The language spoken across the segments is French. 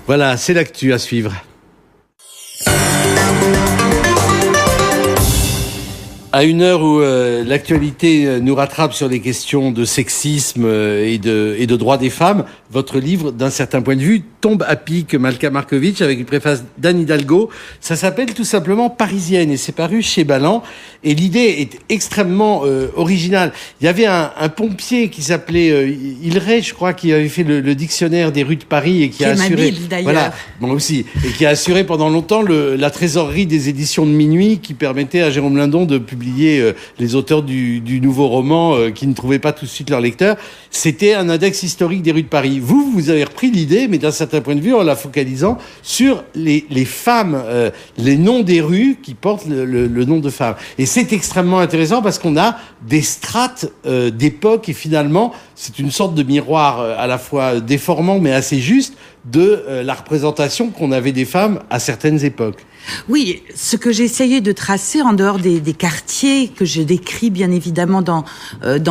Voilà, c'est l'actu à suivre. À une heure où l'actualité nous rattrape sur les questions de sexisme et de droits des femmes, votre livre, d'un certain point de vue, tombe à pic, Malka Markovic, avec une préface d'Anne Hidalgo. Ça s'appelle tout simplement Parisienne et c'est paru chez Ballant. Et l'idée est extrêmement originale. Il y avait un pompier qui s'appelait Hilleray, je crois, qui avait fait le dictionnaire des rues de Paris et qui a assuré... ma Bible, d'ailleurs. Voilà, moi aussi. Et qui a assuré pendant longtemps la trésorerie des éditions de Minuit qui permettait à Jérôme Lindon de publier les auteurs du nouveau roman qui ne trouvaient pas tout de suite leur lecteur. C'était un index historique des rues de Paris. Vous avez repris l'idée, mais d'un certain point de vue, en la focalisant sur les femmes, les noms des rues qui portent le nom de femmes. Et c'est extrêmement intéressant parce qu'on a des strates d'époque et finalement, c'est une sorte de miroir à la fois déformant mais assez juste de la représentation qu'on avait des femmes à certaines époques. Oui, ce que j'ai essayé de tracer en dehors des quartiers que je décris bien évidemment dans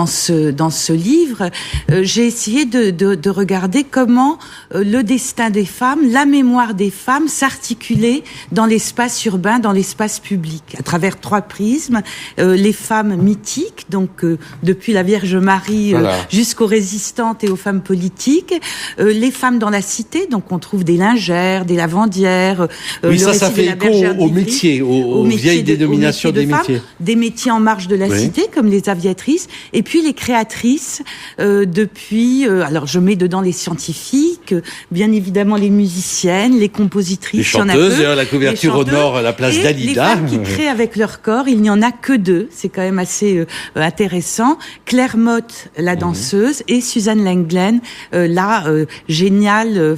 ce livre, j'ai essayé de regarder comment le destin des femmes, la mémoire des femmes s'articulait dans l'espace urbain, dans l'espace public, à travers 3 prismes, les femmes mythiques, donc depuis la Vierge Marie jusqu'aux résistantes et aux femmes politiques, les femmes dans la cité, donc on trouve des lingères, des lavandières, oui, ça fait écho aux métiers, aux vieilles dénominations des métiers. Des métiers en marge de la cité, comme les aviatrices, et puis les créatrices, depuis, alors je mets dedans les scientifiques, bien évidemment les musiciennes, les compositrices, les chanteuses, la couverture au nord, la place d'Alida. Les femmes qui créent avec leur corps, il n'y en a que 2, c'est quand même assez intéressant. Claire Motte, la danseuse, et Suzanne Lenglen, la géniale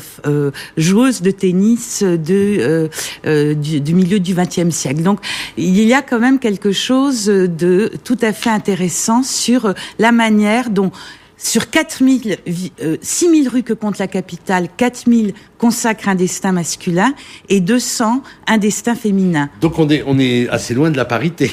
joueuse de tennis du milieu du XXe siècle. Donc, il y a quand même quelque chose de tout à fait intéressant sur la manière dont, sur 6 000 rues que compte la capitale, 4 000 consacrent un destin masculin et 200 un destin féminin. Donc on est assez loin de la parité.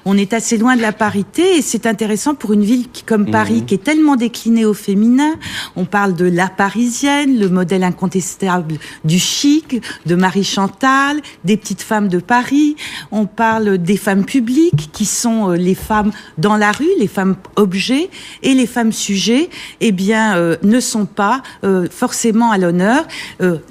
On est assez loin de la parité et c'est intéressant pour une ville comme Paris qui est tellement déclinée au féminin. On parle de la Parisienne, le modèle incontestable du chic, de Marie Chantal, des petites femmes de Paris. On parle des femmes publiques qui sont les femmes dans la rue, les femmes objets, et les femmes sujets, ne sont pas forcément à l'honneur.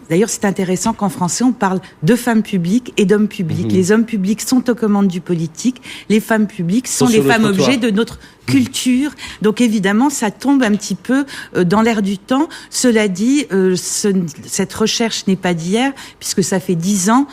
D'ailleurs, c'est intéressant qu'en français, on parle de femmes publiques et d'hommes publics. Les hommes publics sont aux commandes du politique. Les femmes publiques sont les femmes objets de notre culture. Donc évidemment, ça tombe un petit peu dans l'air du temps. Cela dit, cette recherche n'est pas d'hier, puisque ça fait 10 ans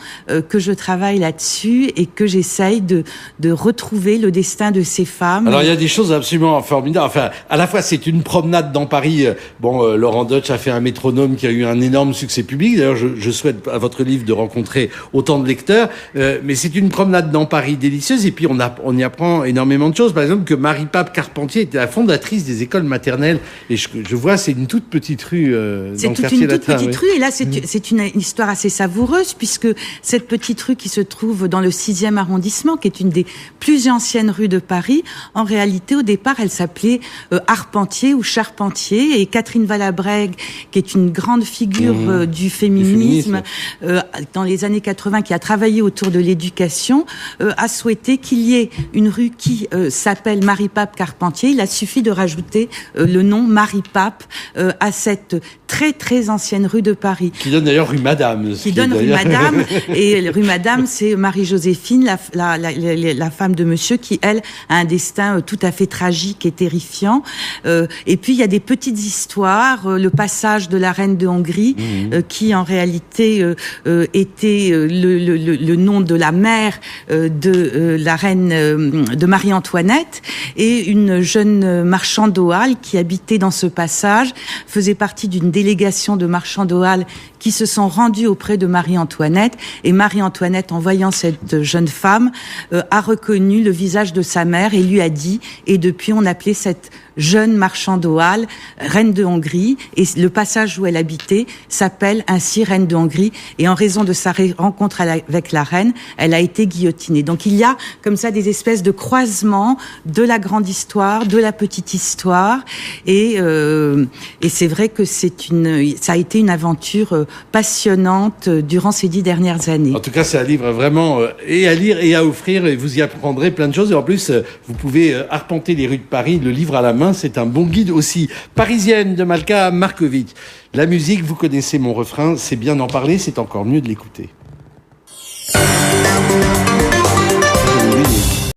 que je travaille là-dessus et que j'essaye de retrouver le destin de ces femmes. Alors il y a des choses absolument formidables. Enfin, à la fois, c'est une promenade dans Paris. Laurent Deutsch a fait un métronome qui a eu un énorme succès public. D'ailleurs, je souhaite à votre livre de rencontrer autant de lecteurs. Mais c'est une promenade dans Paris délicieuse. Et puis on y apprend énormément de choses. Par exemple, que Marie Pape Carpentier était la fondatrice des écoles maternelles. Et je vois, c'est une toute petite rue dans le quartier latin. C'est une toute petite rue. Et là, c'est une histoire assez savoureuse, puisque cette petite rue qui se trouve dans le 6e arrondissement, qui est une des plus anciennes rues de Paris, en réalité, au départ, elle s'appelait Arpentier ou Charpentier. Et Catherine Valabrègue, qui est une grande figure du féminisme dans les années 80, qui a travaillé autour de l'éducation, a souhaité qu'il y ait une rue qui s'appelle Marie Pape Carpentier. Il a suffi de rajouter le nom Marie Pape à cette très très ancienne rue de Paris. Qui donne d'ailleurs rue Madame. Qui donne rue Madame. Et rue Madame, c'est Marie-Joséphine, la femme de monsieur, qui, elle, a un destin tout à fait tragique et terrifiant. Et puis, il y a des petites histoires. Le passage de la reine de Hongrie, qui, en réalité, était le nom de la mère de la reine de Marie-Antoinette. Et une jeune marchande d'Oal qui habitait dans ce passage faisait partie d'une délégation de marchands d'Oal qui se sont rendus auprès de Marie-Antoinette. Et Marie-Antoinette, en voyant cette jeune femme, a reconnu le visage de sa mère et lui a dit, et depuis on appelait cette jeune marchand de Halles, reine de Hongrie, et le passage où elle habitait s'appelle ainsi reine de Hongrie, et en raison de sa rencontre avec la reine, elle a été guillotinée. Donc il y a comme ça des espèces de croisements de la grande histoire, de la petite histoire, et c'est vrai que ça a été une aventure passionnante durant ces 10 dernières années. En tout cas, c'est un livre vraiment et à lire et à offrir, et vous y apprendrez plein de choses. Et en plus, vous pouvez arpenter les rues de Paris, le livre à la main, c'est un bon guide aussi. Parisienne de Malka Markovic. La musique, vous connaissez mon refrain, c'est bien d'en parler, c'est encore mieux de l'écouter.